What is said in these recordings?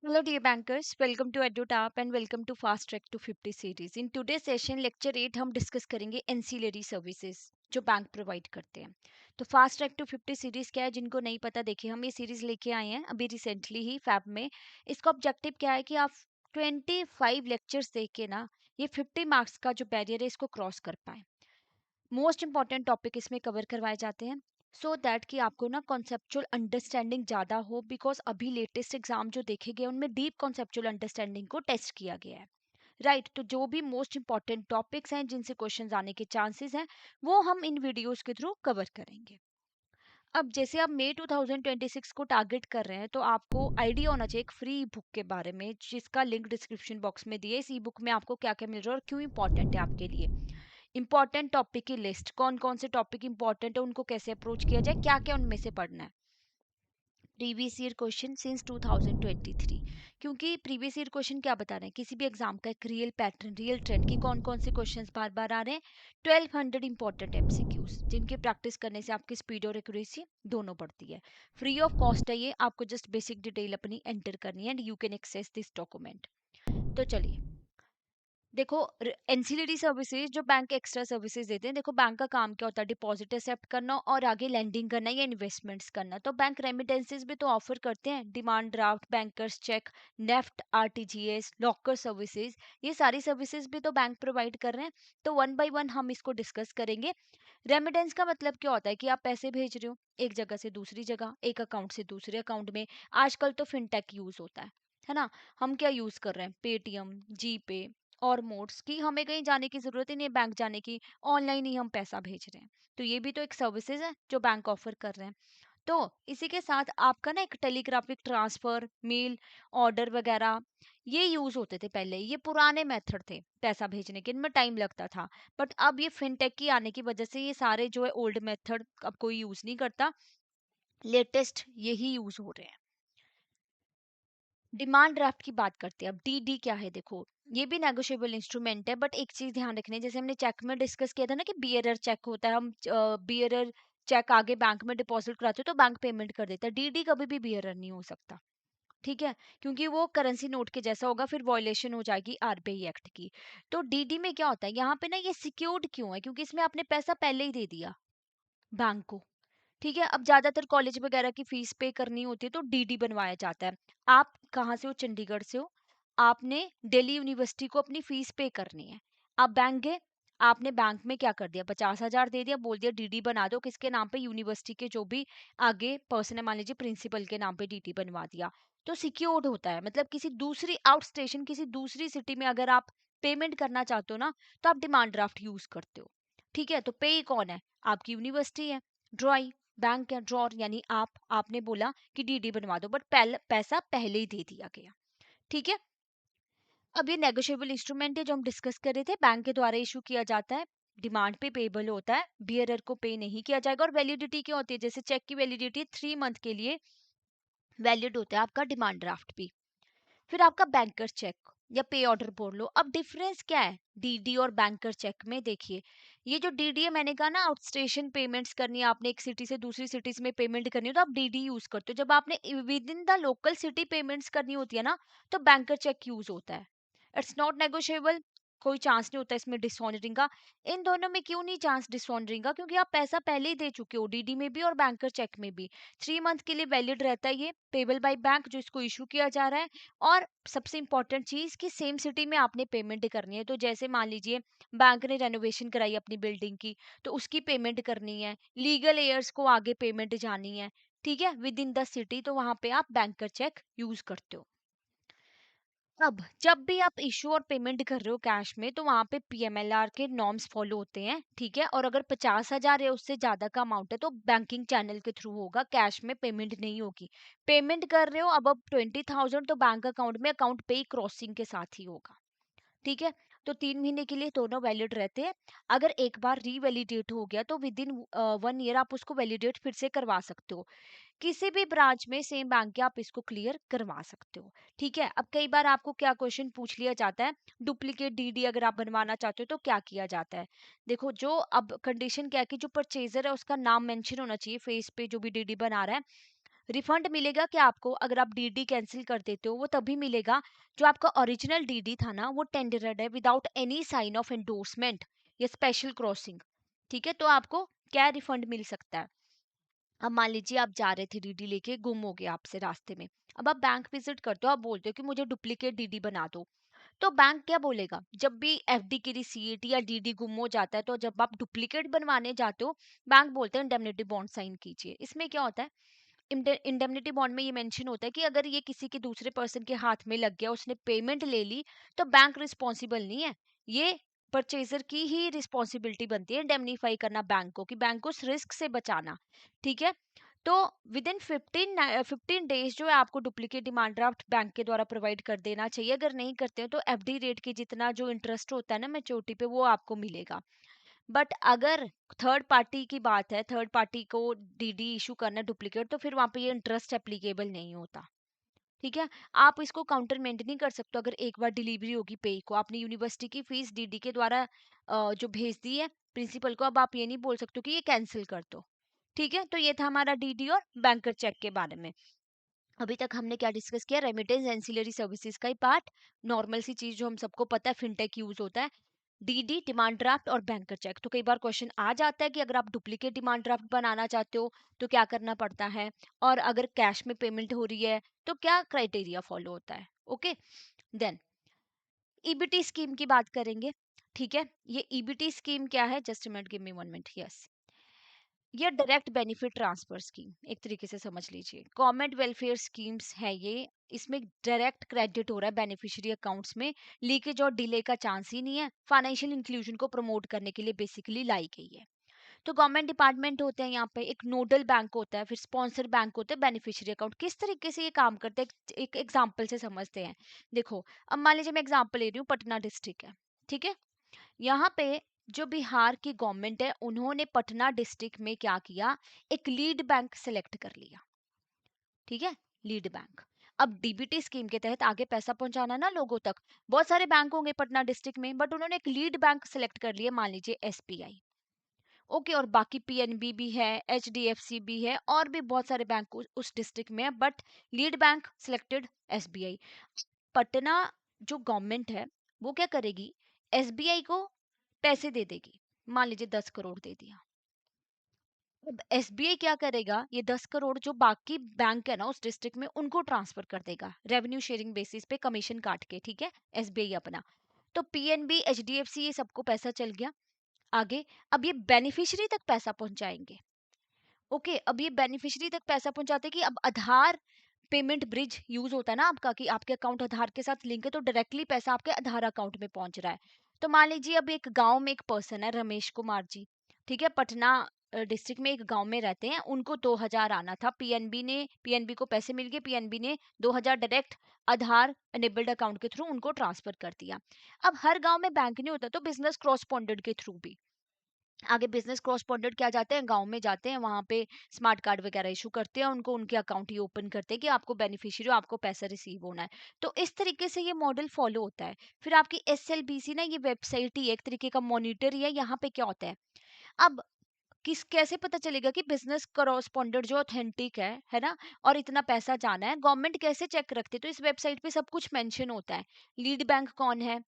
Hello, dear bankers. Welcome to EduTap and welcome to Fast Track to 50 series. In today's session, lecture 8 हम discuss करेंगे एनसीलरी services जो bank provide करते हैं। तो fast track to 50 series क्या है, जिनको नहीं पता देखिए, हम ये सीरीज लेके आए हैं अभी रिसेंटली ही फैब में। इसका ऑब्जेक्टिव क्या है कि आप 25 लेक्चर्स देख के ना ये 50 मार्क्स का जो बैरियर है इसको क्रॉस कर पाए। मोस्ट इंपॉर्टेंट टॉपिक इसमें कवर करवाए जाते हैं सो दैट कि आपको ना कॉन्सेप्चुअल अंडरस्टैंडिंग ज़्यादा हो, बिकॉज अभी लेटेस्ट एग्जाम जो देखे गए उनमें डीप कॉन्सेप्चुअल अंडरस्टैंडिंग को टेस्ट किया गया है। राइट, तो जो भी मोस्ट इंपॉर्टेंट टॉपिक्स हैं जिनसे क्वेश्चंस आने के चांसेस हैं वो हम इन वीडियोस के थ्रू कवर करेंगे। अब जैसे आप मई 2026 को टारगेट कर रहे हैं तो आपको आइडिया होना चाहिए एक फ्री बुक के बारे में जिसका लिंक डिस्क्रिप्शन बॉक्स में दिए। इस ई बुक में आपको क्या क्या मिल रहा है और क्यों इंपॉर्टेंट है आपके लिए। इंपॉर्टेंट टॉपिक की लिस्ट, कौन कौन से टॉपिक इंपॉर्टेंट है, उनको कैसे अप्रोच किया जाए, क्या क्या उनमें से पढ़ना है। प्रीवियस ईयर क्वेश्चन सिंस 2023, क्योंकि प्रीवियस ईयर क्वेश्चन क्या बता रहे हैं, किसी भी एग्जाम का एक रियल पैटर्न, रियल ट्रेंड की कौन कौन से क्वेश्चंस बार बार आ रहे हैं। 1200 इंपॉर्टेंट एमसीक्यूज जिनकी प्रैक्टिस करने से आपकी स्पीड और एक्यूरेसी दोनों बढ़ती है। फ्री ऑफ कॉस्ट है ये, आपको जस्ट बेसिक डिटेल अपनी एंटर करनी है and you can access this document. तो चलिए देखो, एनसीलरी सर्विसेज जो बैंक एक्स्ट्रा सर्विसेज देते हैं, देखो बैंक का काम क्या होता है, डिपॉजिट एक्सेप्ट करना और आगे लैंडिंग करना या इन्वेस्टमेंट्स करना। तो बैंक रेमिटेंसेस भी तो ऑफर करते हैं, demand draft, bankers cheque, NEFT, RTGS, locker services, ये सारी सर्विसेज भी तो बैंक प्रोवाइड कर रहे हैं। तो वन बाय वन हम इसको डिस्कस करेंगे। रेमिटेंस का मतलब क्या होता है कि आप पैसे भेज रहे हो एक जगह से दूसरी जगह, एक अकाउंट से दूसरे अकाउंट में। आजकल तो फिनटेक यूज होता है ना। हम क्या यूज कर रहे हैं, पेटीएम, जीपे और मोड्स की, हमें कहीं जाने की जरूरत ही नहीं है बैंक जाने की, ऑनलाइन ही हम पैसा भेज रहे हैं। तो ये भी तो एक सर्विसेज है जो बैंक ऑफर कर रहे हैं। तो इसी के साथ आपका ना एक टेलीग्राफिक ट्रांसफर, मेल ऑर्डर वगैरह ये यूज होते थे पहले, ये पुराने मेथड थे पैसा भेजने के, इनमें टाइम लगता था। बट अब ये फिनटेक की आने की वजह से ये सारे जो है ओल्ड मेथड अब कोई यूज नहीं करता, लेटेस्ट यही यूज हो रहे हैं। डिमांड ड्राफ्ट की बात करते हैं अब। डीडी क्या है, देखो ये भी नेगोशिएबल इंस्ट्रूमेंट है, बट एक चीज ध्यान रखनी है, जैसे हमने चेक में डिस्कस किया था ना कि बियरर चेक होता है, हम बियरर चेक आगे बैंक में डिपॉजिट कराते हो तो बैंक पेमेंट कर देता है। डीडी कभी भी बियरर नहीं हो सकता, ठीक है, क्योंकि वो करेंसी नोट के जैसा होगा, फिर वॉयलेशन हो जाएगी आरबीआई एक्ट की। तो डीडी में क्या होता है, यहाँ पे ना ये सिक्योर्ड क्यों है, क्योंकि इसमें आपने पैसा पहले ही दे दिया बैंक को, ठीक है। अब ज्यादातर कॉलेज वगैरह की फीस पे करनी होती है तो डीडी बनवाया जाता है। आप कहाँ से हो, चंडीगढ़ से हो, आपने दिल्ली यूनिवर्सिटी को अपनी फीस पे करनी है। आप बैंक गए, आपने बैंक में क्या कर दिया, 50,000 दे दिया, बोल दिया डीडी बना दो, किसके नाम पे, यूनिवर्सिटी के जो भी आगे पर्सन है, मान लीजिए प्रिंसिपल के नाम पे डीडी बनवा दिया। तो सिक्योर्ड होता है, मतलब किसी दूसरी आउट स्टेशन, किसी दूसरी सिटी में अगर आप पेमेंट करना चाहते हो ना तो आप डिमांड ड्राफ्ट यूज करते हो, ठीक है। तो पे कौन है, आपकी यूनिवर्सिटी है। ड्रॉई, बैंक या ड्रॉर यानी आपने बोला कि डीडी बनवा दो, बट पैसा पहले ही दे दिया गया, ठीक है। अब ये नेगोशिएबल इंस्ट्रूमेंट है जो हम डिस्कस कर रहे थे, बैंक के द्वारा इशू किया जाता है, डिमांड पे पेबल होता है, बियरर को पे नहीं किया जाएगा। और वैलिडिटी क्या होती है, जैसे चेक की वैलिडिटी 3 मंथ के लिए वैलिड होता है आपका डिमांड ड्राफ्ट भी। फिर आपका बैंकर चेक या पे ऑर्डर बोल लो। अब डिफरेंस क्या है डीडी और बैंकर चेक में, देखिए ये जो डीडी है, मैंने कहा ना आउट स्टेशन पेमेंट्स करनी है आपने, एक सिटी से दूसरी सिटीज में पेमेंट करनी है तो आप डीडी यूज करते हो। जब आपने with in the local city payments करनी होती है ना तो बैंकर चेक यूज होता है। इट्स नॉट नेगोशिएबल, कोई चांस नहीं होता इसमें डिसऑनरिंग का। इन दोनों में क्यों नहीं चांस डिसऑनरिंग का, क्योंकि आप पैसा पहले ही दे चुके हो, डीडी में भी और बैंकर चेक में भी। 3 मंथ के लिए वैलिड रहता है ये, पेबल बाय बैंक जो इसको इशू किया जा रहा है। और सबसे इंपॉर्टेंट चीज कि सेम सिटी में आपने पेमेंट करनी है। तो जैसे मान लीजिए बैंक ने रेनोवेशन कराई अपनी बिल्डिंग की तो उसकी पेमेंट करनी है, लीगल एयर्स को आगे पेमेंट जानी है, ठीक है, विद इन द सिटी, तो वहां पे आप बैंकर चेक यूज करते हो। अब जब भी आप इशू और पेमेंट कर रहे हो कैश में तो वहां पे पीएमएलआर के नॉर्म्स फॉलो होते हैं, ठीक है। और अगर 50,000 या उससे ज्यादा का अमाउंट है तो बैंकिंग चैनल के थ्रू होगा, कैश में पेमेंट नहीं होगी। पेमेंट कर रहे हो अब 20,000 तो बैंक अकाउंट में अकाउंट पे ही क्रॉसिंग के साथ ही होगा, ठीक है। तो 3 महीने के लिए दोनों वैलिड रहते हैं। अगर एक बार रीवैलिडेट हो गया तो विद इन 1 ईयर आप उसको वैलिडेट फिर से करवा सकते हो, किसी भी ब्रांच में सेम बैंक के आप इसको क्लियर करवा सकते हो, ठीक है। अब कई बार आपको क्या क्वेश्चन पूछ लिया जाता है, डुप्लीकेट डीडी अगर आप बनवाना चाहते हो तो क्या किया जाता है। देखो जो अब कंडीशन क्या है कि जो परचेजर है उसका नाम मेंशन होना चाहिए फेस पे जो भी डीडी बना रहा है, रिफंड मिलेगा क्या आपको अगर आप डीडी कैंसिल कर देते हो, वो तभी मिलेगा जो आपका ओरिजिनल डीडी था ना वो टेंडर्ड है without any sign of endorsement या स्पेशल क्रॉसिंग। ठीक है, तो आपको क्या रिफंड मिल सकता है। अब मान लीजिए आप जा रहे थे डीडी लेके, गुम हो गया आपसे रास्ते में। अब आप बैंक विजिट करते हो, आप बोलते हो कि मुझे डुप्लीकेट डीडी बना दो। तो बैंक क्या बोलेगा, जब भी एफडी की रिसीट या डीडी गुम हो जाता है तो जब आप डुप्लीकेट बनवाने जाते हो, बैंक बोलते हैं इंडेमनिटी बॉन्ड साइन कीजिए। इसमें क्या होता है, इंडेमनिटी बॉन्ड में ये मेंशन होता है कि अगर ये किसी के दूसरे पर्सन के हाथ में लग गया, उसने पेमेंट ले ली, तो बैंक रिस्पॉन्सिबल नहीं है। ये परचेजर की ही रिस्पॉन्सिबिलिटी बनती है इंडेमनीफाई करना बैंक को, कि बैंक को उस रिस्क से बचाना। ठीक है, तो विद इन 15 डेज जो है आपको डुप्लीकेट डिमांड ड्राफ्ट बैंक के द्वारा प्रोवाइड कर देना चाहिए। अगर नहीं करते हो तो एफडी रेट के जितना जो इंटरेस्ट होता है ना मैच्योरिटी पे, वो आपको मिलेगा। बट अगर थर्ड पार्टी की बात है, थर्ड पार्टी को डीडी इशू करना डुप्लीकेट, तो फिर वहां पे ये इंटरेस्ट एप्लीकेबल नहीं होता। ठीक है, आप इसको काउंटरमेंट नहीं कर सकते। अगर एक बार डिलीवरी होगी पे को, आपने यूनिवर्सिटी की फीस डीडी के द्वारा जो भेज दी है प्रिंसिपल को, अब आप ये नहीं बोल सकते कि ये कैंसिल कर दो। ठीक है, तो ये था हमारा डीडी और बैंकर चेक के बारे में। अभी तक हमने क्या डिस्कस किया, रेमिटेंस एंसिलरी सर्विसेज का ही पार्ट, नॉर्मल सी चीज जो हम सबको पता है, फिनटेक यूज होता है, डीडी डिमांड ड्राफ्ट और बैंकर चेक। तो कई बार क्वेश्चन आ जाता है कि अगर आप डुप्लीकेट डिमांड ड्राफ्ट बनाना चाहते हो तो क्या करना पड़ता है, और अगर कैश में पेमेंट हो रही है तो क्या क्राइटेरिया फॉलो होता है। ओके, देन ईबीटी स्कीम की बात करेंगे। ठीक है, ये ईबीटी स्कीम क्या है, just minute, give me 1 minute. Yes, ये डायरेक्ट बेनिफिट ट्रांसफर स्कीम एक तरीके से समझ लीजिए, गवर्नमेंट वेलफेयर स्कीम्स है ये। इसमें डायरेक्ट क्रेडिट हो रहा है बेनिफिशियरी अकाउंट्स में, लीकेज और डिले का चांस ही नहीं है। फाइनेंशियल इंक्लूजन को प्रमोट करने के लिए बेसिकली लाई गई है। तो गवर्नमेंट डिपार्टमेंट होते हैं यहाँ पे, एक नोडल बैंक होता है, फिर स्पॉन्सर बैंक होते हैं, बेनिफिशियरी अकाउंट। किस तरीके से ये काम करते हैं, एक एग्जाम्पल से समझते हैं। देखो, अब मान लीजिए मैं एग्जाम्पल ले रही हूँ, पटना डिस्ट्रिक्ट है। ठीक है, यहाँ पे जो बिहार की गवर्नमेंट है, उन्होंने पटना डिस्ट्रिक्ट में क्या किया, एक लीड बैंक सेलेक्ट कर लिया। ठीक है, लीड बैंक। अब डीबीटी स्कीम के तहत आगे पैसा पहुंचाना ना लोगों तक, बहुत सारे बैंक होंगे पटना डिस्ट्रिक्ट में, बट उन्होंने एक लीड बैंक सेलेक्ट कर लिया, मान लीजिए एसबीआई। ओके, और बाकी पीएनबी भी है, एचडीएफसी भी है, और भी बहुत सारे बैंक उस डिस्ट्रिक्ट में है, but lead bank selected SBI. Patna जो गवर्नमेंट है वो क्या करेगी, एसबीआई को पैसे दे देगी। मान लीजिए 10 करोड़ दे दिया। अब एसबीआई क्या करेगा, ये 10 करोड़ जो बाकी बैंक है ना उस डिस्ट्रिक्ट में, उनको ट्रांसफर कर देगा रेवेन्यू शेयरिंग बेसिस पे, कमीशन काट के। ठीक है, एसबीआई अपना। तो पीएनबी, एचडीएफसी, ये सबको पैसा चल गया आगे। अब ये बेनिफिशियरी तक पैसा पहुंचाएंगे। ओके, अब ये बेनिफिशियरी तक पैसा पहुंचाते कि अब आधार पेमेंट ब्रिज यूज होता है ना आपका, कि आपके अकाउंट आधार के साथ लिंक है, तो डायरेक्टली पैसा आपके आधार अकाउंट में पहुंच रहा है। तो मान लीजिए अब एक गांव में एक पर्सन है, रमेश कुमार जी। ठीक है, पटना डिस्ट्रिक्ट में एक गांव में रहते हैं, उनको 2,000 आना था, पीएनबी को पैसे मिल गए, पीएनबी ने 2,000 डायरेक्ट आधार एनेबल्ड अकाउंट के थ्रू उनको ट्रांसफर कर दिया। अब हर गांव में बैंक नहीं होता, तो बिजनेस क्रॉसपॉन्डेंट के थ्रू भी आगे बिजनेस क्रॉसपॉन्डेंट क्या जाते हैं, गांव में जाते हैं, वहां पे स्मार्ट कार्ड वगैरह इशू करते हैं उनको, उनके अकाउंट ही ओपन करते हैं कि आपको बेनिफिशियरी, आपको पैसा रिसीव होना है। तो इस तरीके से ये मॉडल फॉलो होता है। फिर आपकी एसएलबीसी ना, ये वेबसाइट ही है, एक तरीके का मॉनिटर ही है। यहाँ पे क्या होता है, अब किस कैसे पता चलेगा कि बिजनेस करॉस्पोंडेंट जो ऑथेंटिक है ना, और इतना पैसा जाना है, गवर्नमेंट कैसे चेक रखती है, तो इस वेबसाइट पे सब कुछ मेंशन होता है। लीड बैंक कौन है,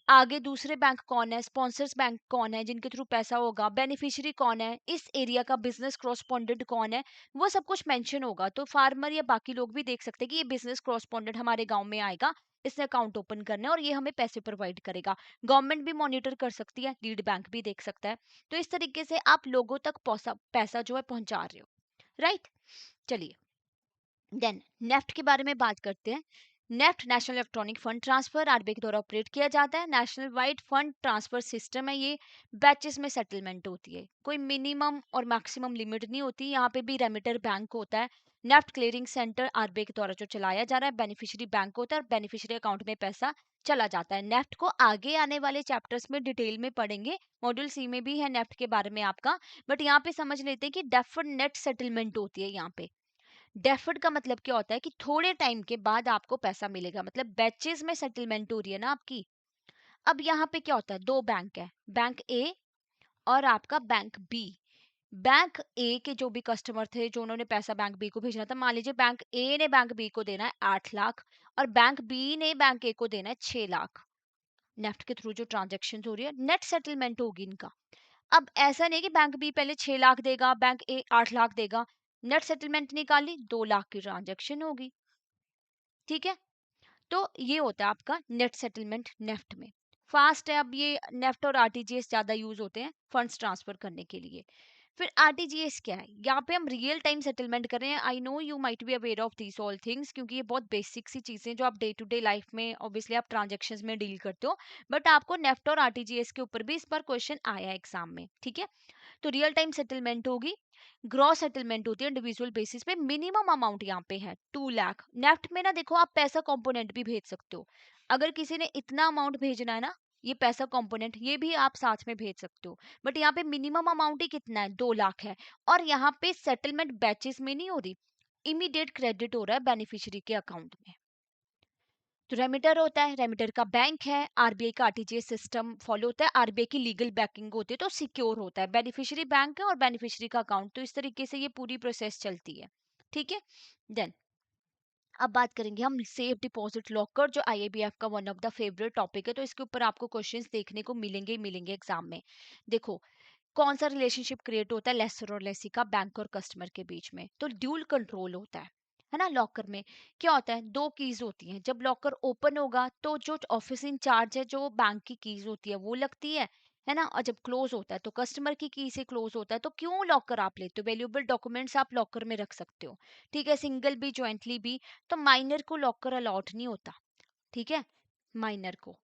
आगे दूसरे बैंक कौन है, स्पॉन्सर्स बैंक कौन है जिनके थ्रू पैसा होगा, बेनिफिशियरी कौन है, इस एरिया का बिजनेस क्रॉसपॉन्डेंट कौन है, वो सब कुछ मेंशन होगा। तो फार्मर या बाकी लोग भी देख सकते हैं कि ये बिजनेस क्रॉसपॉन्डेंट हमारे गांव में आएगा, इसने अकाउंट ओपन करना है और ये हमें पैसे प्रोवाइड करेगा। गवर्नमेंट भी मॉनिटर कर सकती है, लीड बैंक भी देख सकता है। तो इस तरीके से आप लोगों तक पैसा जो है पहुंचा रहे हो। राइट, चलिए, देन नेफ्ट के बारे में बात करते हैं। NEFT national electronic fund transfer RBI के द्वारा ऑपरेट किया जाता है। National wide fund transfer system है ये, बैचेस में सेटलमेंट होती है, कोई मिनिमम और मैक्सिमम लिमिट नहीं होती। यहाँ पे भी रेमिटर बैंक होता है। नेफ्ट क्लियरिंग सेंटर आरबीआई के द्वारा जो चलाया जा रहा है, बेनिफिशियरी बैंक होता है और बेनिफिशियरी अकाउंट में पैसा चला जाता है। नेफ्ट को आगे आने वाले चैप्टर्स में डिटेल में पढ़ेंगे, मॉड्यूल सी में भी है नेफ्ट के बारे में आपका। बट यहाँ पे समझ लेते हैं कि डेफर्ड नेट सेटलमेंट होती है यहाँ पे। डेफर्ड का मतलब क्या होता है कि थोड़े टाइम के बाद आपको पैसा मिलेगा, मतलब बैचेस में सेटलमेंट हो रही है ना आपकी। अब यहाँ पे क्या होता है, दो बैंक है, बैंक ए और आपका बैंक बी। बैंक ए के जो भी कस्टमर थे, जो उन्होंने पैसा बैंक बी को भेजना था, मान लीजिए बैंक ए ने बैंक बी को देना है 8 लाख और बैंक बी ने बैंक ए को देना है 6 लाख। नेफ्ट के थ्रू जो ट्रांजेक्शन हो रही है, नेट सेटलमेंट होगी इनका। अब ऐसा नहीं कि बैंक बी पहले 6 लाख देगा, बैंक ए 8 लाख देगा। नेट सेटलमेंट निकाली, 2 लाख की ट्रांजेक्शन होगी। ठीक है, तो ये होता है आपका नेट सेटलमेंट नेफ्ट में। फास्ट है। अब ये नेफ्ट और आरटीजीएस ज्यादा यूज होते हैं फंड्स ट्रांसफर करने के लिए। फिर आरटीजीएस क्या है? यहाँ पे हम रियल टाइम सेटलमेंट कर रहे हैं। I know you might be aware of these all things, क्योंकि ये बहुत बेसिक सी चीजें जो आप डे टू डे लाइफ में ऑब्वियसली आप ट्रांजेक्शन्स में डील करते हो। बट आपको नेफ्ट और आरटीजीएस के ऊपर भी इस बार क्वेश्चन आया है एग्जाम में। ठीक है, तो रियल टाइम सेटलमेंट होगी, ग्रॉस सेटलमेंट होती है इंडिविजुअल बेसिस पे। मिनिमम अमाउंट यहाँ पे है 2 लाख। नेफ्ट में ना देखो, आप पैसा कंपोनेंट भी भेज सकते हो। अगर किसी ने इतना अमाउंट भेजना है ना, ये पैसा कंपोनेंट ये भी आप साथ में भेज सकते हो। बट यहाँ पे मिनिमम अमाउंट ही कितना है? 2 लाख है। और यहाँ पे सेटलमेंट बैचेस में नहीं हो रही, इमीडिएट क्रेडिट हो रहा है बेनिफिशियरी के अकाउंट में। तो रेमिटर होता है, रेमिटर का बैंक है, आरबीआई का आरटीजीएस सिस्टम फॉलो होता है, आरबीआई की लीगल बैकिंग होती है, तो सिक्योर होता है। बेनिफिशियरी बैंक है और बेनिफिशियरी का अकाउंट, तो इस तरीके से ये पूरी प्रोसेस चलती है। ठीक है, देन अब बात करेंगे हम सेफ डिपॉजिट लॉकर, जो आईएबीएफ का one of the favourite topic है। तो इसके ऊपर आपको क्वेश्चंस देखने को मिलेंगे ही मिलेंगे एग्जाम में। देखो, कौन सा रिलेशनशिप क्रिएट होता है लेसर और लेसी का बैंक और कस्टमर के बीच में? तो ड्यूल कंट्रोल होता है ना। लॉकर में क्या होता है? 2 कीज होती हैं। जब लॉकर ओपन होगा तो जो ऑफिस इंचार्ज है, जो बैंक की कीज होती है वो लगती है ना। और जब क्लोज होता है तो कस्टमर की की से क्लोज होता है। तो क्यों लॉकर आप लेते हो? वैल्यूएबल डॉक्यूमेंट्स आप लॉकर में रख सकते हो। ठीक है, सिंगल भी ज्वाइंटली भी। तो माइनर को लॉकर अलॉट नहीं होता। ठीक है, माइनर को।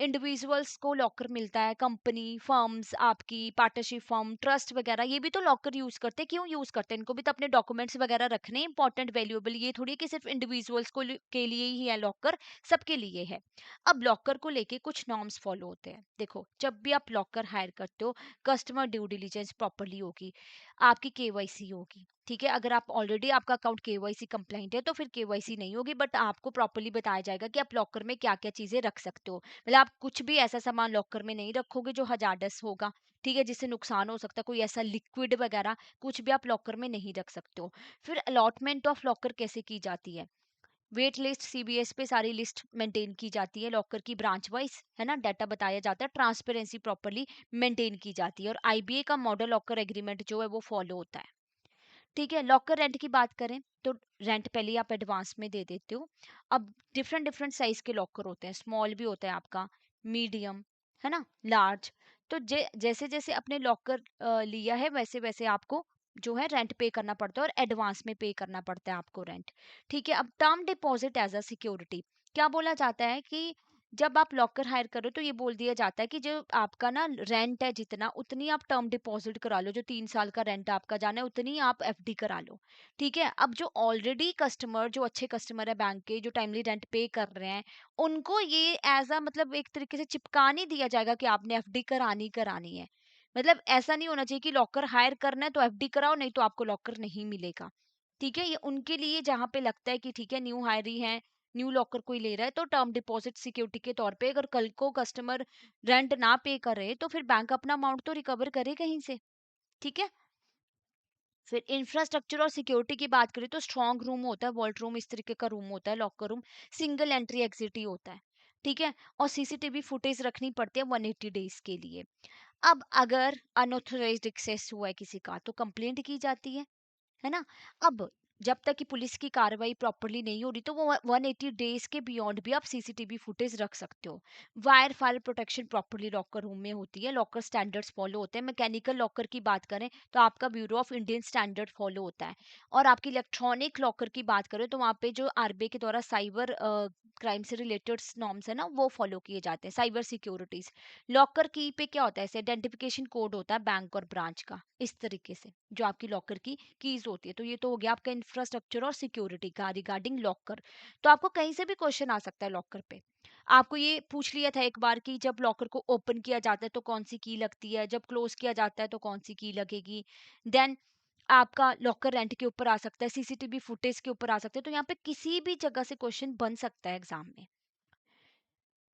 इंडिविजुअल्स को लॉकर मिलता है, कंपनी फर्म्स, आपकी पार्टनरशिप फर्म, ट्रस्ट वगैरह, ये भी तो लॉकर यूज करते हैं। क्यों यूज करते हैं? इनको भी तो अपने डॉक्यूमेंट्स वगैरह रखने इंपॉर्टेंट वैल्यूएबल। ये थोड़ी है कि सिर्फ इंडिविजुअल्स को के लिए ही है लॉकर, सबके लिए है। अब लॉकर को लेके कुछ नॉर्म्स फॉलो होते हैं। देखो, जब भी आप लॉकर हायर करते हो, कस्टमर ड्यू डिलीजेंस प्रॉपरली होगी, आपकी केवाईसी होगी। ठीक है, अगर आप ऑलरेडी आपका अकाउंट केवाईसी कंप्लाइंट है तो फिर केवाईसी नहीं होगी, बट आपको प्रॉपरली बताया जाएगा कि आप लॉकर में क्या क्या चीजें रख सकते हो। मतलब आप कुछ भी ऐसा सामान लॉकर में नहीं रखोगे जो हजारडस होगा। ठीक है, जिससे नुकसान हो सकता है, कोई ऐसा लिक्विड वगैरह कुछ भी आप लॉकर में नहीं रख सकते हो। फिर अलॉटमेंट ऑफ लॉकर कैसे की जाती है? वेट लिस्ट सीबीएस पे सारी लिस्ट मेंटेन की जाती है लॉकर की, ब्रांच वाइज, है ना। डाटा बताया जाता है, ट्रांसपेरेंसी प्रॉपरली मेंटेन की जाती है। और आईबीए का मॉडल लॉकर एग्रीमेंट जो है वो फॉलो होता है। ठीक है, लॉकर रेंट की बात करें तो रेंट पहले ही आप एडवांस में दे देते हो। अब डिफरेंट डिफरेंट साइज के लॉकर होते हैं, स्मॉल भी होता है आपका, मीडियम, है ना, लार्ज। तो जैसे जैसे अपने लॉकर लिया है वैसे वैसे आपको जो है रेंट पे करना पड़ता है, और एडवांस में पे करना पड़ता है आपको रेंट। ठीक है, अब term deposit as a security क्या बोला जाता है कि जब आप लॉकर हायर करो तो ये बोल दिया जाता है कि जो आपका ना रेंट है जितना, उतनी आप टर्म डिपॉजिट करा लो। जो 3 साल का रेंट आपका जाना है उतनी आप एफडी करा लो। ठीक है, अब जो ऑलरेडी कस्टमर, जो अच्छे कस्टमर है बैंक के, जो टाइमली रेंट पे कर रहे हैं, उनको ये एज अ मतलब एक तरीके से चिपका नहीं दिया जाएगा कि आपने एफडी करानी करानी है। मतलब ऐसा नहीं होना चाहिए कि लॉकर हायर करना है तो एफडी कराओ, नहीं तो आपको लॉकर नहीं मिलेगा। ठीक है, ये उनके लिए जहाँ पे लगता है कि ठीक है न्यू हायरी है, न्यू लॉकर कोई ले रहा है, तो टर्म डिपॉजिट सिक्योरिटी के तौर पे, अगर कल को कस्टमर रेंट ना पे करे तो फिर बैंक अपना अमाउंट तो रिकवर करे कहीं से। ठीक है, फिर इंफ्रास्ट्रक्चर और सिक्योरिटी की बात करें तो स्ट्रॉन्ग रूम होता है, वॉल्ट रूम इस तरीके का रूम होता है, locker room, single entry exit ही होता है। ठीक है, और सीसीटीवी फुटेज रखनी पड़ती है 180 डेज के लिए। अब अगर अनऑथराइज्ड एक्सेस हुआ है किसी का तो कंप्लेंट की जाती है ना। अब जब तक कि पुलिस की कार्रवाई प्रॉपरली नहीं हो रही तो वो 180 डेज के बियॉन्ड भी आप सीसीटीवी फुटेज रख सकते हो। Wire fire protection properly locker room में होती है, लॉकर स्टैंडर्ड्स फॉलो होते हैं। मैकेनिकल लॉकर की बात करें तो आपका bureau of Indian standard follow होता है। और आपकी इलेक्ट्रॉनिक लॉकर की बात करें तो वहाँ पे जो आरबीआई के द्वारा साइबर क्राइम से रिलेटेड नॉर्म्स है ना, वो फॉलो किए जाते हैं, साइबर सिक्योरिटीज। लॉकर की पे क्या होता है? ऐसे आइडेंटिफिकेशन कोड होता है बैंक और ब्रांच का, इस तरीके से जो आपकी लॉकर की कीज होती है। तो ये तो हो गया आपका इंफ्रास्ट्रक्चर और सिक्योरिटी का रिगार्डिंग लॉकर। तो आपको कहीं से भी क्वेश्चन आ सकता है लॉकर पे। आपको ये पूछ लिया था एक बार कि जब लॉकर को ओपन किया जाता है तो कौन सी की लगती है, जब क्लोज किया जाता है तो कौन सी की लगेगी। देन आपका लॉकर रेंट के ऊपर आ सकता है, सीसीटीवी फुटेज के ऊपर आ सकता है। तो यहाँ पे किसी भी जगह से क्वेश्चन बन सकता है एग्जाम में।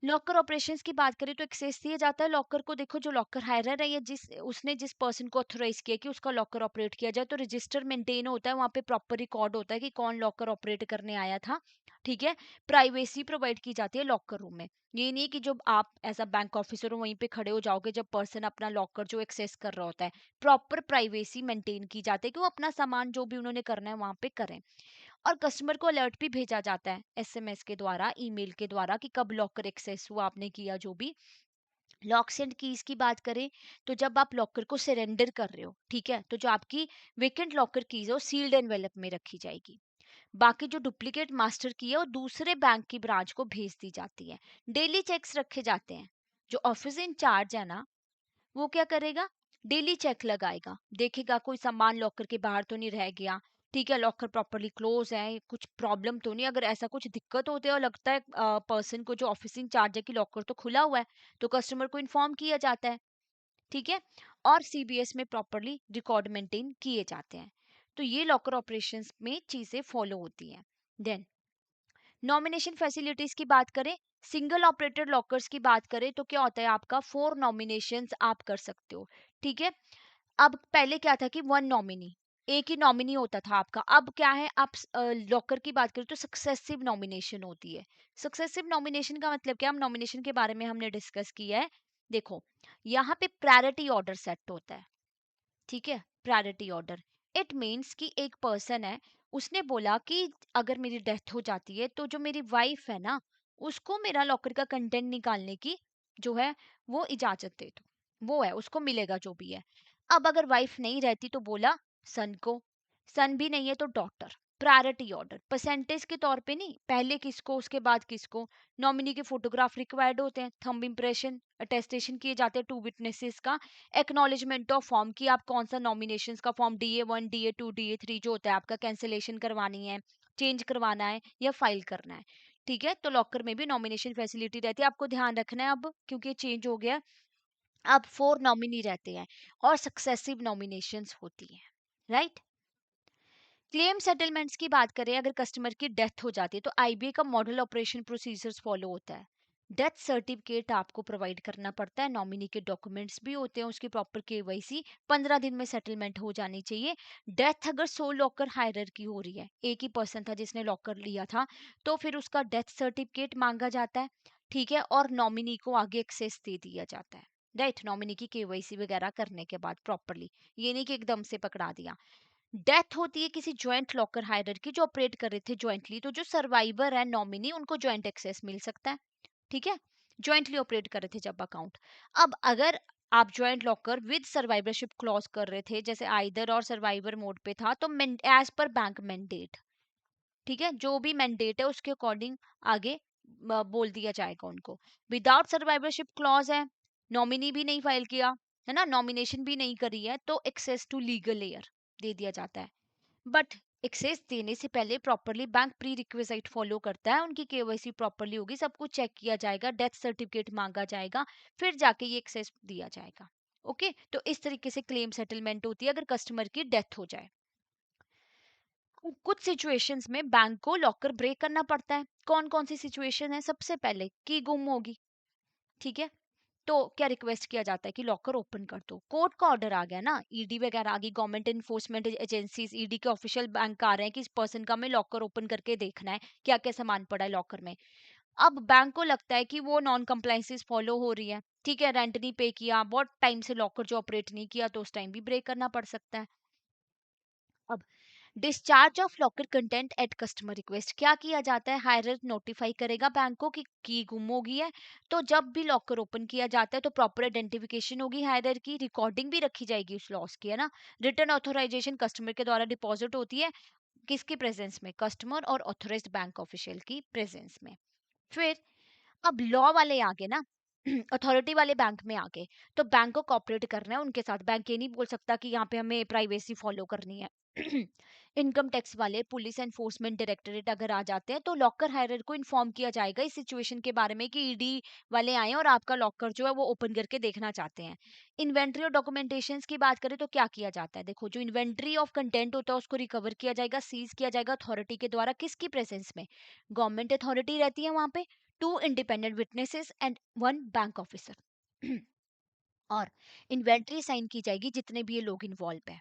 लॉकर ऑपरेशंस की बात करें तो एक्सेस दिया जाता है लॉकर को। देखो जो लॉकर हायरर है या जिस पर्सन को ऑथोराइज किया कि उसका लॉकर ऑपरेट किया जाए, तो रजिस्टर मेंटेन होता है, वहाँ पे प्रॉपर रिकॉर्ड होता है कि कौन लॉकर ऑपरेट करने आया था। ठीक है, प्राइवेसी प्रोवाइड की जाती है लॉकर रूम में। ये नहीं है कि जब आप एज अ बैंक ऑफिसर हो वहीं पे खड़े हो जाओगे जब पर्सन अपना लॉकर जो एक्सेस कर रहा होता है। प्रॉपर प्राइवेसी मेंटेन की जाती है कि वो अपना सामान जो भी उन्होंने करना है वहां पे करें। और कस्टमर को अलर्ट भी भेजा जाता है एसएमएस के द्वारा, ईमेल के द्वारा, कि कब लॉकर एक्सेस हुआ, आपने किया जो भी। लॉक्स एंड कीज की बात करें तो जब आप लॉकर को सरेंडर कर रहे हो, ठीक है, तो जो आपकी वेकेंट लॉकर कीज है वो सील्ड एनवेलप में रखी जाएगी। बाकी जो डुप्लीकेट मास्टर की है वो दूसरे बैंक की ब्रांच को भेज दी जाती है। डेली चेक्स रखे जाते हैं। जो ऑफिस इंचार्ज है ना, वो क्या करेगा, डेली चेक लगाएगा, देखेगा कोई सामान लॉकर के बाहर तो नहीं रह गया, ठीक है, लॉकर प्रॉपरली क्लोज है, कुछ प्रॉब्लम तो नहीं। अगर ऐसा कुछ दिक्कत होती है और लगता है पर्सन को जो ऑफिस इंचार्ज है कि लॉकर तो खुला हुआ है, तो कस्टमर को इन्फॉर्म किया जाता है। ठीक है, और सीबीएस में प्रॉपरली रिकॉर्ड मेंटेन किए जाते हैं। तो ये लॉकर ऑपरेशंस में चीजें फॉलो होती हैं। देन नॉमिनेशन फैसिलिटीज की बात करें, सिंगल ऑपरेटेड लॉकर्स की बात करें तो क्या होता है, आपका 4 नॉमिनेशंस आप कर सकते हो। ठीक है, अब पहले क्या था कि वन नॉमिनी, एक ही नॉमिनी होता था आपका। अब क्या है, आप लॉकर की बात करें तो सक्सेसिव नॉमिनेशन होती है। सक्सेसिव नॉमिनेशन का मतलब क्या, हम नॉमिनेशन के बारे में हमने डिस्कस किया है। देखो, यहाँ पे प्रायोरिटी ऑर्डर सेट होता है। ठीक है, प्रायोरिटी ऑर्डर, इट मीन्स कि एक पर्सन है, उसने बोला कि अगर मेरी डेथ हो जाती है तो जो मेरी वाइफ है ना, उसको मेरा लॉकर का कंटेंट निकालने की जो है वो इजाजत दे दो, वो है उसको मिलेगा जो भी है। अब अगर वाइफ नहीं रहती तो बोला सन को, सन भी नहीं है तो डॉटर। प्रायोरिटी ऑर्डर परसेंटेज के तौर पे नहीं, पहले किसको उसके बाद किसको। नॉमिनी के फोटोग्राफ रिक्वायर्ड होते हैं, थंब इंप्रेशन अटेस्टेशन किए जाते हैं टू विटनेसेस का, एक्नॉलेजमेंट ऑफ फॉर्म की आप कौन सा नॉमिनेशंस का फॉर्म DA1 DA2 DA3 जो होता है आपका, कैंसिलेशन करवानी है, चेंज करवाना है या फाइल करना है। ठीक है, तो लॉकर में भी नॉमिनेशन फैसिलिटी रहती है, आपको ध्यान रखना है अब क्योंकि चेंज हो गया। अब 4 नॉमिनी रहते हैं और सक्सेसिव नॉमिनेशंस होती हैं, राइट। क्लेम सेटलमेंट्स की बात करें, अगर कस्टमर की डेथ हो जाती है तो आईबीए का मॉडल ऑपरेशन प्रोसीजर्स फॉलो होता है। डेथ सर्टिफिकेट आपको प्रोवाइड करना पड़ता है, नॉमिनी के डॉक्यूमेंट्स भी होते हैं, उसकी प्रॉपर केवाईसी 15 दिन में सेटलमेंट हो जानी चाहिए। डेथ अगर सोल लॉकर हायरर की हो रही है, एक ही पर्सन था जिसने लॉकर लिया था, तो फिर उसका डेथ सर्टिफिकेट मांगा जाता है। ठीक है, और नॉमिनी को आगे एक्सेस दे दिया जाता है, राइट, नॉमिनी की केवाईसी वगैरह करने के बाद प्रॉपरली। ये नहीं कि एकदम से पकड़ा दिया। डेथ होती है किसी ज्वाइंट लॉकर हायरर की जो ऑपरेट कर रहे थे ज्वाइंटली, तो जो सर्वाइवर है नॉमिनी उनको ज्वाइंट एक्सेस मिल सकता है। ठीक है, ज्वाइंटली ऑपरेट कर रहे थे जब अकाउंट। अब अगर आप joint locker with survivorship clause कर रहे थे, जैसे आइदर और सर्वाइवर मोड पे था, तो एज पर बैंक मैंडेट, ठीक है, जो भी मैंडेट है उसके अकॉर्डिंग आगे बोल दिया जाएगा उनको। विदाउट सर्वाइवरशिप क्लॉज है, नॉमिनी भी नहीं फाइल किया है ना, नॉमिनेशन भी नहीं करी है, तो एक्सेस टू लीगल एयर दे दिया जाता है। बट एक्सेस देने से पहले properly bank pre requisite follow करता है, उनकी केवाईसी प्रॉपरली होगी, सब कुछ चेक किया जाएगा, डेथ सर्टिफिकेट मांगा जाएगा, फिर जाके ये एक्सेस दिया जाएगा। ओके, तो इस तरीके से क्लेम सेटलमेंट होती है अगर कस्टमर की डेथ हो जाए। कुछ सिचुएशंस में बैंक को लॉकर ब्रेक करना पड़ता है। कौन कौन सी सिचुएशन है, सबसे पहले की गुम होगी, ठीक है, तो क्या रिक्वेस्ट किया जाता है कि लॉकर ओपन कर दो। कोर्ट का ऑर्डर आ गया ना, ईडी वगैरह आ गई, गवर्नमेंट इन्फोर्समेंट एजेंसीज, ईडी के ऑफिशियल बैंक आ रहे हैं कि इस पर्सन का हमें लॉकर ओपन करके देखना है क्या क्या सामान पड़ा है लॉकर में। अब बैंक को लगता है कि वो नॉन कंप्लाइंसेस फॉलो हो रही है, ठीक है, रेंट नहीं पे किया, बहुत टाइम से लॉकर जो ऑपरेट नहीं किया, तो उस टाइम भी ब्रेक करना पड़ सकता है। अब discharge of locker content eight customer request, क्या किया जाता है, हायरर नोटिफाई करेगा बैंक को कि की गुम हो गई है, तो जब भी लॉकर ओपन किया जाता है तो प्रॉपर आइडेंटिफिकेशन होगी, हायरर की रिकॉर्डिंग भी रखी जाएगी उस लॉस की, है ना। रिटर्न ऑथोराइजेशन कस्टमर के द्वारा डिपॉजिट होती है, किसके प्रेजेंस में, कस्टमर और ऑथोराइज्ड बैंक ऑफिशियल की प्रेजेंस में। फिर अब लॉ वाले आ गए ना, अथॉरिटी वाले बैंक में आ गए, तो बैंक को कॉपरेट करना है उनके साथ। बैंक ये नहीं बोल सकता कि यहाँ पे हमें प्राइवेसी फॉलो करनी है। इनकम टैक्स वाले, पुलिस एनफोर्समेंट डायरेक्टरेट अगर आ जाते हैं तो लॉकर हायरर को इन्फॉर्म किया जाएगा इस सिचुएशन के बारे में कि ईडी वाले आए हैं और आपका लॉकर जो है वो ओपन करके देखना चाहते हैं। इन्वेंट्री और डॉक्यूमेंटेशन की बात करें तो क्या किया जाता है, देखो जो इन्वेंट्री ऑफ कंटेंट होता है उसको रिकवर किया जाएगा, सीज किया जाएगा अथॉरिटी के द्वारा, किसकी प्रेजेंस में, गवर्नमेंट अथॉरिटी रहती है वहां पे, 2 independent witnesses and 1 bank officer. और इन्वेंट्री साइन की जाएगी जितने भी ये लोग इन्वॉल्व है।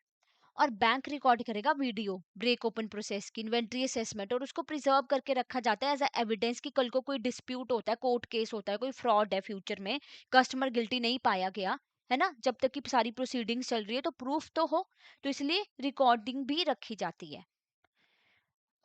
और बैंक रिकॉर्ड करेगा वीडियो ब्रेक ओपन प्रोसेस की, इन्वेंट्री असेसमेंट, और उसको प्रिजर्व करके रखा जाता है एज एविडेंस कि कल को कोई डिस्प्यूट होता है, कोर्ट केस होता है, कोई फ्रॉड है फ्यूचर में, कस्टमर गिल्टी नहीं पाया गया है ना, जब तक कि सारी प्रोसीडिंग्स चल रही है तो प्रूफ तो हो, तो इसलिए रिकॉर्डिंग भी रखी जाती है।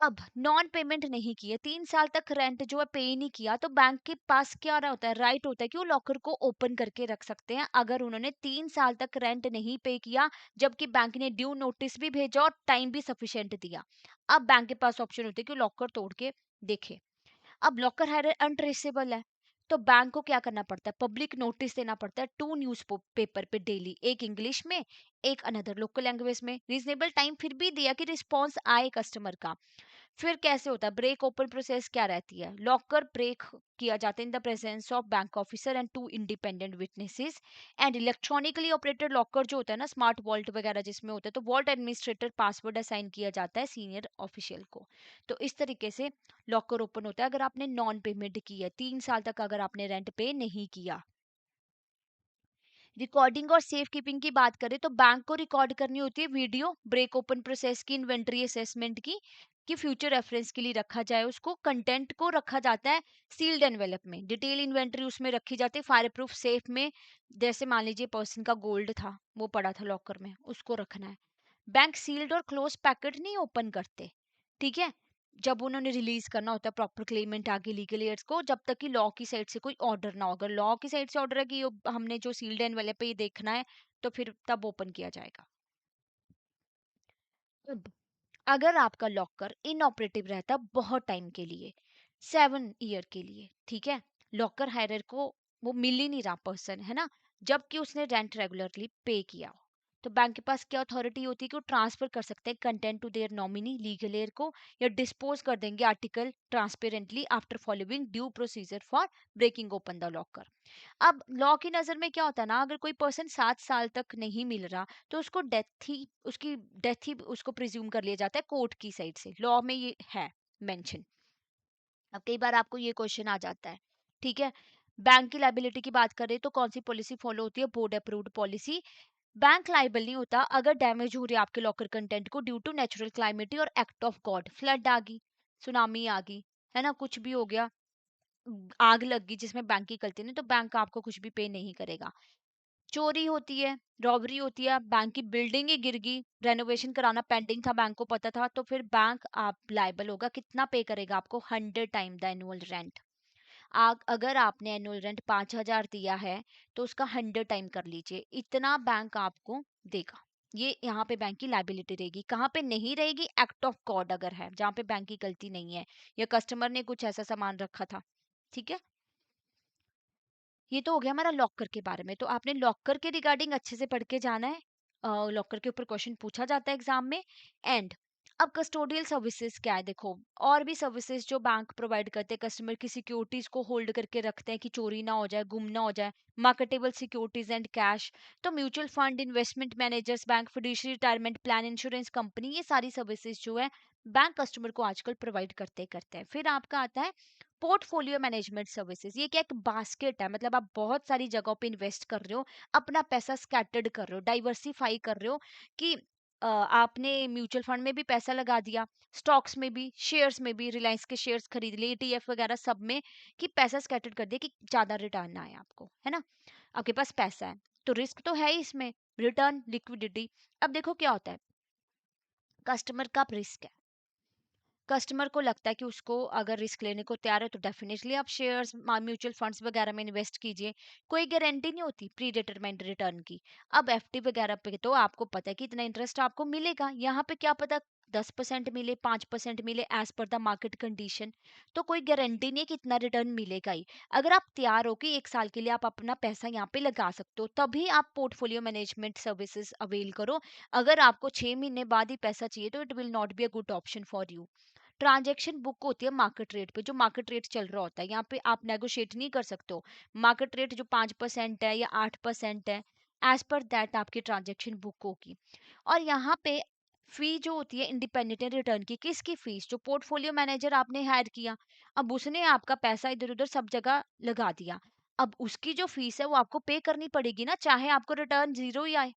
अब नॉन पेमेंट नहीं किए, 3 साल तक रेंट जो है पे नहीं किया, तो बैंक के पास क्या रहा होता है, राइट होता है कि वो लॉकर को ओपन करके रख सकते हैं अगर उन्होंने 3 साल तक रेंट नहीं पे किया, जबकि बैंक ने ड्यू नोटिस भी भेजा और टाइम भी सफिशिएंट दिया। अब बैंक के पास ऑप्शन होती है कि लॉकर तोड़ के देखे। अब लॉकर हायर अनट्रेसेबल है, तो बैंक को क्या करना पड़ता है, पब्लिक नोटिस देना पड़ता है 2 न्यूज पेपर पे डेली, एक इंग्लिश में, एक अनदर लोकल लैंग्वेज में। रीजनेबल टाइम फिर भी दिया कि रिस्पॉन्स आए कस्टमर का। फिर कैसे होता है ब्रेक ओपन प्रोसेस, क्या रहती है, लॉकर ब्रेक किया जाता है in the presence of bank officer and 2 independent witnesses. And electronically operated locker जो होता है ना, स्मार्ट वॉल्ट वगैरह जिसमें होता है, तो वॉल्ट एडमिनिस्ट्रेटर पासवर्ड असाइन किया जाता है सीनियर ऑफिशियल को। तो इस तरीके से लॉकर ओपन होता है अगर आपने नॉन पेमेंट की है, 3 साल तक अगर आपने रेंट पे नहीं किया। रिकॉर्डिंग और सेफ कीपिंग की बात करें तो बैंक को रिकॉर्ड करनी होती है वीडियो ब्रेक ओपन प्रोसेस की, इन्वेंट्री असेसमेंट की, कि फ्यूचर रेफरेंस के लिए रखा जाए। उसको कंटेंट को रखा जाता है सील्ड एनवेलप में, डिटेल इन्वेंट्री उसमें रखी जाती है फायर प्रूफ सेफ में। जैसे मान लीजिए पर्सन का गोल्ड था, वो पड़ा था लॉकर में, उसको रखना है। बैंक सील्ड और क्लोज पैकेट नहीं ओपन करते, ठीक है, जब उन्होंने रिलीज करना होता है प्रॉपर क्लेमेंट आगे लीगल एड्स को, जब तक कि लॉ की साइड से कोई ऑर्डर ना हो। अगर लॉ की साइड से ऑर्डर है कि हमने जो सील्ड एंड वाले पे ही देखना है, तो फिर तब ओपन किया जाएगा। अब अगर आपका लॉकर इनऑपरेटिव रहता बहुत टाइम के लिए, 7 ईयर के लिए, ठीक है, लॉकर हायरर को वो मिल ही नहीं रहा पर्सन, है ना, जबकि उसने रेंट रेगुलरली पे किया हो, तो बैंक के पास क्या अथॉरिटी होती है कि वो ट्रांसफर कर सकते हैं content to their nominee legal heir को, या डिस्पोज कर देंगे article transparently after following due procedure for breaking open the locker. अब लॉ की नजर में क्या होता है ना, अगर कोई पर्सन 7 साल तक नहीं मिल रहा, तो उसको डेथ ही उसको प्रिज्यूम कर लिया जाता है कोर्ट की साइड से, लॉ में ये है मेंशन। अब कई बार आपको ये क्वेश्चन आ जाता है, ठीक है, बैंक की लाइबिलिटी की बात करें तो कौन सी पॉलिसी फॉलो होती है, board approved policy. Bank liable नहीं होता अगर डैमेज हो रही है आपके लॉकर कंटेंट को ड्यू टू नेचुरल क्लाइमेटी और एक्ट ऑफ गॉड, फ्लड आ गई, सुनामी आ गई, है ना, कुछ भी हो गया, आग लग गई जिसमें बैंक की गलती नहीं, तो बैंक आपको कुछ भी पे नहीं करेगा। चोरी होती है, रॉबरी होती है, बैंक की बिल्डिंग ही गिर गई, रेनोवेशन कराना पेंडिंग था, बैंक को पता था, तो फिर बैंक आप लायबल होगा, कितना पे करेगा आपको, 100 टाइम द एनुअल रेंट। अगर आपने एनुअल रेंट 5,000 दिया है, तो उसका 100 टाइम कर लीजिए, इतना बैंक आपको देगा। ये यहाँ पे बैंक की लाइबिलिटी रहेगी। कहाँ पे नहीं रहेगी, एक्ट ऑफ गॉड अगर है, जहाँ पे बैंक की गलती नहीं है, या कस्टमर ने कुछ ऐसा सामान रखा था, ठीक है। ये तो हो गया हमारा लॉकर के बारे में, तो आपने लॉकर के रिगार्डिंग अच्छे से पढ़ के जाना है। लॉकर के ऊपर क्वेश्चन पूछा जाता है एग्जाम में। एंड अब कस्टोडियल सर्विसेज क्या है, देखो और भी सर्विसेज जो बैंक प्रोवाइड करते हैं, कस्टमर की सिक्योरिटीज को होल्ड करके रखते हैं कि चोरी ना हो जाए, गुम ना हो जाए, मार्केटेबल सिक्योरिटीज एंड कैश, तो mutual fund, investment managers, bank, fiduciary, retirement plan, insurance company, ये सारी सर्विसेज जो है बैंक कस्टमर को आजकल प्रोवाइड करते हैं। फिर आपका आता है पोर्टफोलियो मैनेजमेंट सर्विसेज। ये क्या, एक बास्केट है, मतलब आप बहुत सारी जगहों पे इन्वेस्ट कर रहे हो, अपना पैसा स्कैटर्ड कर रहे हो, डाइवर्सिफाई कर रहे हो, कि आपने म्यूचुअल फंड में भी पैसा लगा दिया, स्टॉक्स में भी, शेयर्स में भी, रिलायंस के शेयर्स खरीद लिए, ईटीएफ वगैरह सब में, कि पैसा स्कैटर्ड कर दिया कि ज्यादा रिटर्न ना आए आपको, है ना, आपके पास पैसा है, तो रिस्क तो है ही इसमें, रिटर्न, लिक्विडिटी। अब देखो क्या होता है, कस्टमर का रिस्क है, कस्टमर को लगता है कि उसको अगर रिस्क लेने को तैयार है, तो डेफिनेटली आप शेयर्स, म्यूचुअल फंड्स वगैरह में इन्वेस्ट कीजिए, कोई गारंटी नहीं होती प्री डिटरमाइंड रिटर्न की। अब एफडी वगैरह पे तो आपको पता है कि इतना इंटरेस्ट आपको मिलेगा, यहाँ पे क्या पता 10% मिले, 5% मिले, as per the market condition, तो कोई गारंटी नहीं है कि इतना रिटर्न मिलेगा ही। अगर आप तैयार हो कि 1 साल के लिए आप अपना पैसा यहाँ पे लगा सकते हो, तभी आप पोर्टफोलियो मैनेजमेंट सर्विसेज अवेल करो। अगर आपको 6 महीने बाद ही पैसा चाहिए, तो it will not be a good option for you. Transaction book होती है मार्केट रेट पे, जो मार्केट रेट चल रहा होता है, यहाँ पे आप नेगोशिएट नहीं कर सकते हो। मार्केट रेट जो 5% है या 8% है, एज पर दैट आपकी ट्रांजैक्शन बुक होगी। और यहाँ पे फी जो होती है इंडिपेंडेंट रिटर्न की, किसकी फीस? जो पोर्टफोलियो मैनेजर आपने हायर किया, अब उसने आपका पैसा इधर उधर सब जगह लगा दिया, अब उसकी जो फीस है वो आपको पे करनी पड़ेगी ना, चाहे आपको रिटर्न जीरो ही आए।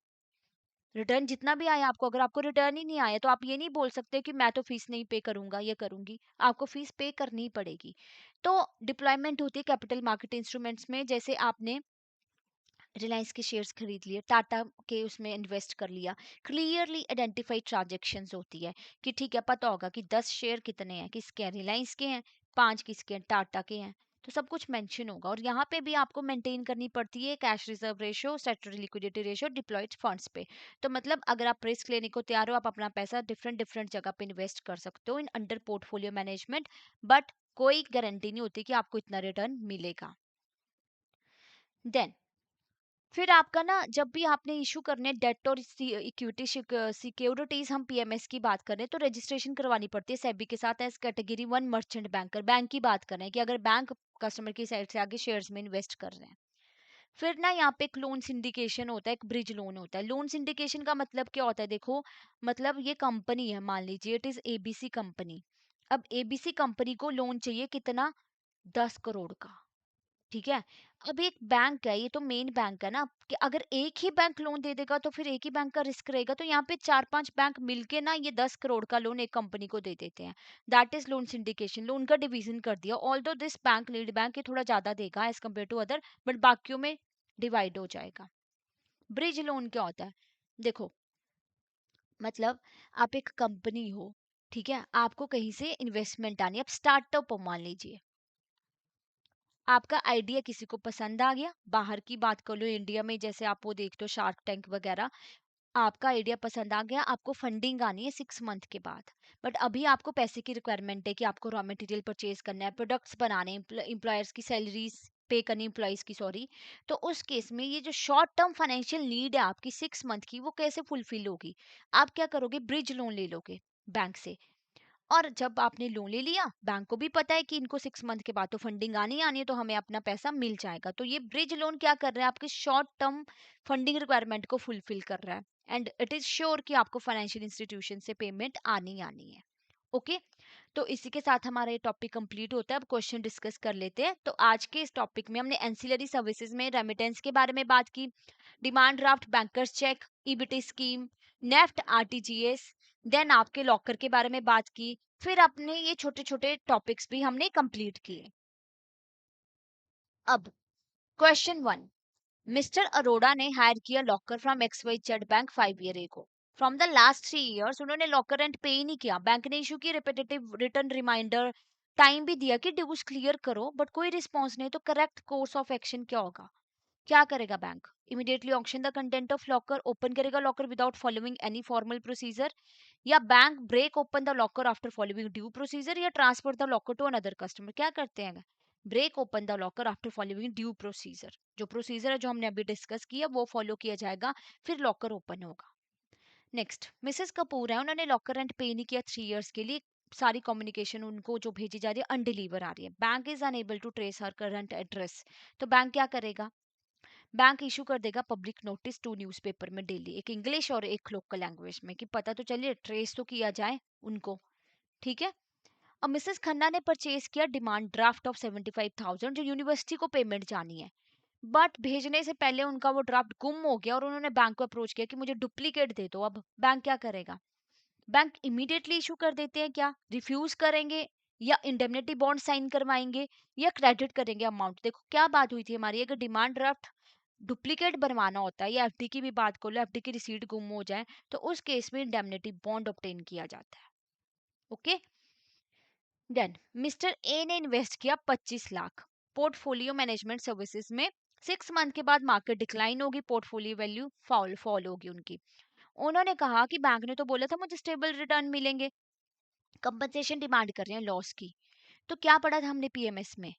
रिटर्न जितना भी आया आपको, अगर आपको रिटर्न ही नहीं आया तो आप ये नहीं बोल सकते कि मैं तो फीस नहीं पे करूंगा, ये करूंगी। आपको फीस पे करनी ही पड़ेगी। तो डिप्लॉयमेंट होती है कैपिटल मार्केट इंस्ट्रूमेंट्स में, जैसे आपने रिलायंस के शेयर्स खरीद लिए, टाटा के उसमें इन्वेस्ट कर लिया। क्लियरली आइडेंटिफाइड ट्रांजेक्शन्स होती है कि ठीक है, पता होगा कि 10 शेयर कितने हैं, किसके हैं, रिलायंस के हैं, 5 किसके हैं, टाटा के हैं। तो सब कुछ मेंशन होगा, और यहाँ पे भी आपको मेंटेन करनी पड़ती है cash reserve ratio, statutory liquidity ratio, deployed funds पे। तो मतलब अगर आप रिस्क लेने को तैयार हो, आप अपना पैसा डिफरेंट डिफरेंट जगह पे इन्वेस्ट कर सकते हो in under portfolio management, but कोई गारंटी नहीं होती कि आपको इतना रिटर्न मिलेगा। देन फिर आपका ना, जब भी आपने इशू करने डेट और इक्विटी सिक्योरिटीज, हम पीएमएस की बात करें तो रजिस्ट्रेशन करवानी पड़ती है सेबी के साथ as category 1 merchant banker. Bank की बात करें कि अगर बैंक कस्टमर की साइड से आगे शेयर्स में इन्वेस्ट कर रहे हैं। फिर ना यहाँ पे एक लोन सिंडिकेशन होता है, एक ब्रिज लोन होता है। लोन सिंडिकेशन का मतलब क्या होता है? देखो, मतलब ये कंपनी है, मान लीजिए इट इज एबीसी कंपनी। अब एबीसी कंपनी को लोन चाहिए कितना? 10 करोड़ का। ठीक है। अब एक बैंक है, ये तो मेन बैंक है ना, कि अगर एक ही बैंक लोन दे देगा तो फिर एक ही बैंक का रिस्क रहेगा, तो यहाँ पे 4-5 बैंक मिलके ना ये 10 करोड़ का लोन एक कंपनी को दे देते हैं। That is loan syndication. Loan का डिवीजन कर दिया, although this bank lead bank ये थोड़ा ज्यादा देगा as compare to other, but बाकियों में डिवाइड हो जाएगा। ब्रिज लोन क्या होता है? देखो, मतलब आप एक कंपनी हो, ठीक है, आपको कहीं से इन्वेस्टमेंट आनी है, अब स्टार्टअप हो मान लीजिए, आपका आइडिया किसी को पसंद आ गया, बाहर की बात कर लो, इंडिया में जैसे आप वो देखते हो शार्क टैंक वगैरह, आपका आइडिया पसंद आ गया, आपको फंडिंग आनी है 6 मंथ के बाद, बट अभी आपको पैसे की रिक्वायरमेंट है कि आपको रॉ मटेरियल परचेज करना है, प्रोडक्ट्स बनाने, एम्प्लॉयर्स की सैलरीज पे करनी, एम्प्लॉयज की सॉरी। तो उस केस में ये जो शॉर्ट टर्म फाइनेंशियल नीड है आपकी 6 मंथ की, वो कैसे फुलफिल होगी? आप क्या करोगे? ब्रिज लोन ले लोगे बैंक से। और जब आपने लोन ले लिया, बैंक को भी पता है कि इनको 6 मंथ के बाद तो फंडिंग आनी ही आनी है, तो हमें अपना पैसा मिल जाएगा। तो ये ब्रिज लोन क्या कर रहा है? आपके शॉर्ट टर्म फंडिंग रिक्वायरमेंट को फुलफिल कर रहा है, एंड इट इज श्योर कि आपको फाइनेंशियल इंस्टीट्यूशन से पेमेंट आनी ही आनी है। ओके। तो इसी के साथ हमारा ये टॉपिक कंप्लीट होता है। अब क्वेश्चन डिस्कस कर लेते हैं। तो आज के इस टॉपिक में हमने एंसिलरी सर्विसेज में रेमिटेंस के बारे में बात की, demand draft, bankers cheque, EBT scheme, NEFT, RTGS, then आपके लॉकर के बारे में बात की। फिर अपने ये छोटे छोटे टॉपिक्स भी हमने कंप्लीट किए। अब क्वेश्चन 1, मिस्टर अरोड़ा ने हायर किया locker from XYZ bank 5 year ago. From the last 3 years उन्होंने लॉकर रेंट पे ही नहीं किया। बैंक ने इशू की रिपीटेटिव रिटर्न रिमाइंडर, टाइम भी दिया कि ड्यूज क्लियर करो, बट कोई रिस्पॉन्स नहीं। तो करेक्ट कोर्स ऑफ एक्शन क्या होगा? क्या करेगा bank? Immediately auction the content of locker, open करेगा locker without following any formal procedure, या bank break open the locker after following due procedure, या transfer the locker to another customer. क्या करते हैं? Break open the locker after following due procedure. जो procedure है जो हमने अभी डिस्कस किया वो फॉलो किया जाएगा, फिर लॉकर ओपन होगा। नेक्स्ट, मिसेस कपूर है, उन्होंने लॉकर रेंट पे नहीं किया 3 इयर्स के लिए। सारी कम्युनिकेशन उनको जो भेजी जा रही है अनडिलीवर आ रही है। Bank is unable to trace her current address. तो बैंक क्या करेगा? बैंक इशू कर देगा पब्लिक नोटिस 2 न्यूज़पेपर में डेली, एक इंग्लिश और एक लोकल लैंग्वेज में, कि पता तो चलिए, ट्रेस तो किया जाए उनको। ठीक है। अब मिसेस खन्ना ने परचेज किया डिमांड ड्राफ्ट ऑफ 75,000, जो यूनिवर्सिटी को पेमेंट जानी है, बट भेजने से पहले उनका वो ड्राफ्ट गुम हो गया और उन्होंने बैंक को अप्रोच किया कि मुझे डुप्लीकेट दे दो। अब बैंक क्या करेगा? बैंक इमीडिएटली इशू कर देते हैं, क्या रिफ्यूज करेंगे, या इंडेमनिटी बॉन्ड साइन करवाएंगे, या क्रेडिट करेंगे अमाउंट? देखो क्या बात हुई थी हमारी, अगर डिमांड ड्राफ्ट डुप्लीकेट बनवाना होता है, या एफडी की भी बात कर लो, एफडी की रिसीट गुम हो जाए, तो उस केस में इंडेमनिटी बॉन्ड ऑब्टेन किया जाता है। ओके। देन मिस्टर ए ने इन्वेस्ट किया 25 लाख पोर्टफोलियो मैनेजमेंट सर्विसेज में। 6 मंथ के बाद मार्केट डिक्लाइन होगी, पोर्टफोलियो वैल्यू फॉल होगी उनकी। उन्होंने कहा कि बैंक ने तो बोला था मुझे स्टेबल रिटर्न मिलेंगे, कंपनसेशन डिमांड कर रहे हैं लॉस की। तो क्या पढ़ा था हमने पीएमएस में?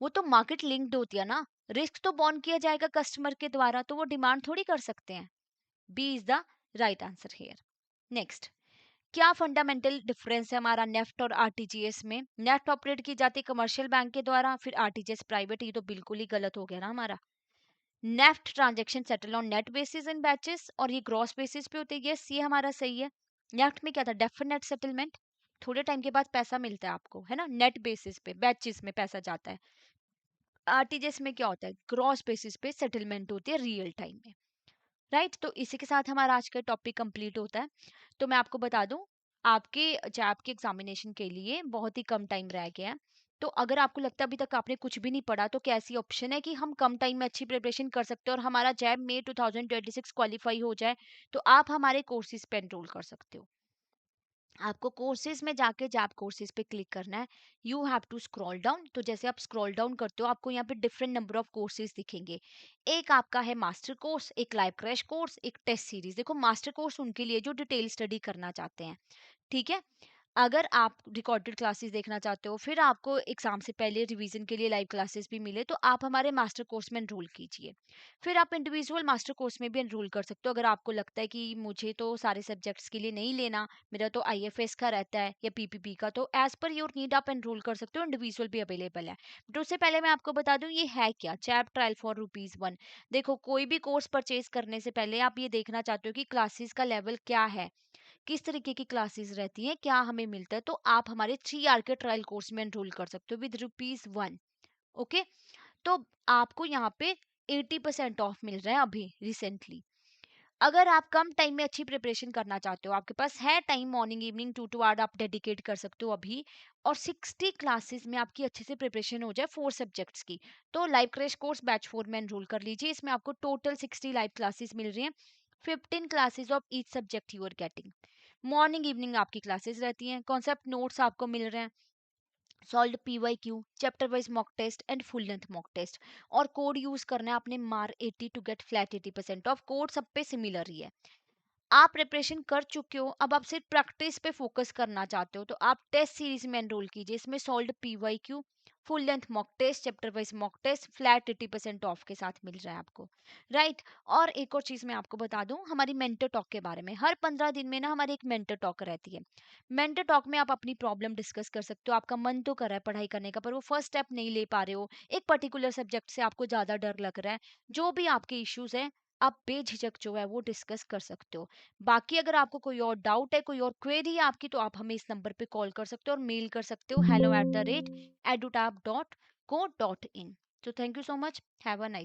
वो तो मार्केट लिंक्ड होती है ना, रिस्क तो बॉन्ड किया जाएगा कस्टमर के द्वारा, तो वो डिमांड थोड़ी कर सकते हैं। B is the right answer here. Next, क्या फंडामेंटल डिफरेंस है हमारा नेफ्ट और आरटीजीएस में? नेफ्ट ऑपरेट की जाती है कमर्शियल बैंक के द्वारा, फिर आरटीजीएस प्राइवेट। ये तो बिल्कुल ही गलत हो गया ना हमारा। NEFT transaction settle on net basis in batches, और ये ग्रॉस बेसिस पे होते हैं। यस, ये हमारा सही है। नेफ्ट में क्या था, डेफिनेट सेटलमेंट, थोड़े टाइम के बाद पैसा मिलता है आपको, है ना, नेट बेसिस पे बैचेस में पैसा जाता है। आरटीजीएस में क्या होता है, ग्रॉस बेसिस पे सेटलमेंट होती है रियल टाइम में, राइट। तो इसी के साथ हमारा आज का टॉपिक कंप्लीट होता है। तो मैं आपको बता दूं, आपके जैब के एग्जामिनेशन के लिए बहुत ही कम टाइम रह गया है। तो अगर आपको लगता है अभी तक आपने कुछ भी नहीं पढ़ा, तो क्या ऐसी ऑप्शन है कि हम कम टाइम में अच्छी प्रिपरेशन कर सकते हैं और हमारा जैब में 2026 क्वालिफाई हो जाए, तो आप हमारे कोर्सेज पे एनरोल कर सकते हो। आपको कोर्सेज में जाके जैब कोर्सेज पे क्लिक करना है। You have to scroll down. तो जैसे आप स्क्रॉल डाउन करते हो, आपको यहाँ पे डिफरेंट नंबर ऑफ कोर्सेज दिखेंगे। एक आपका है मास्टर कोर्स, एक लाइव क्रैश कोर्स, एक टेस्ट सीरीज। देखो मास्टर कोर्स उनके लिए जो डिटेल स्टडी करना चाहते हैं, ठीक है। अगर आप रिकॉर्डेड क्लासेस देखना चाहते हो, फिर आपको एग्जाम से पहले रिवीजन के लिए लाइव क्लासेस भी मिले, तो आप हमारे मास्टर कोर्स में एनरोल कीजिए। फिर आप इंडिविजुअल मास्टर कोर्स में भी एनरोल कर सकते हो, अगर आपको लगता है कि मुझे तो सारे सब्जेक्ट्स के लिए नहीं लेना, मेरा तो आईएफएस का रहता है या पीपीपी का, तो एज पर योर नीड आप एनरोल कर सकते हो। इंडिविजुअल भी अवेलेबल है। तो उससे पहले मैं आपको बता दूं ये है क्या, चैप ट्रायल फॉर ₹1। देखो कोई भी कोर्स परचेज करने से पहले आप ये देखना चाहते हो कि क्लासेस का लेवल क्या है, किस तरीके की क्लासेस रहती हैं, क्या हमें मिलता है, तो आप हमारे 3 आर के ट्रायल कोर्स में एनरोल कर सकते हो विद ₹1। ओके। तो आपको यहाँ पे 80% ऑफ मिल रहा है अभी रिसेंटली। अगर आप कम टाइम में अच्छी प्रिपरेशन करना चाहते हो, आपके पास है टाइम, मॉर्निंग इवनिंग 2 2 आवर आप डेडिकेट कर सकते हो अभी, और 60 क्लासेस में आपकी अच्छे से प्रिपरेशन हो जाए 4 सब्जेक्ट्स की, तो लाइव क्रैश कोर्स बैच 4 में एनरोल कर लीजिए। इसमें आपको टोटल 60 लाइव क्लासेस मिल रही हैं। 15 classes of each subject you are getting. Morning evening आपकी क्लासेस रहती हैं, कॉन्सेप्ट नोट्स आपको मिल रहे हैं, solve PYQ, chapter wise mock test and full length mock test. और कोड यूज करना है आपने मार 80 to get flat 80% off. Code सब पे सिमिलर ही है। आप प्रिपरेशन कर चुके हो, अब आप सिर्फ प्रैक्टिस पे फोकस करना चाहते हो, तो आप टेस्ट सीरीज में एनरोल कीजिए। इसमें solve PYQ, full length mock test, chapter wise mock test flat 80% off के साथ मिल रहा है आपको, राइट। और एक और चीज मैं आपको बता दूं हमारी मेंटर टॉक के बारे में, हर 15 दिन में ना हमारी एक मेंटर टॉक रहती है। मेंटर टॉक में आप अपनी प्रॉब्लम डिस्कस कर सकते हो। आपका मन तो कर रहा है पढ़ाई करने का, पर वो फर्स्ट स्टेप नहीं ले पा रहे हो, एक पर्टिकुलर सब्जेक्ट से आपको ज्यादा डर लग रहा है, जो भी आपके इश्यूज है, आप बेझिझक जो है वो डिस्कस कर सकते हो। बाकी अगर आपको कोई और डाउट है, कोई और क्वेरी है आपकी, तो आप हमें इस नंबर पे कॉल कर सकते हो और मेल कर सकते हो hello@edutab.co.in। तो thank you so much, have a nice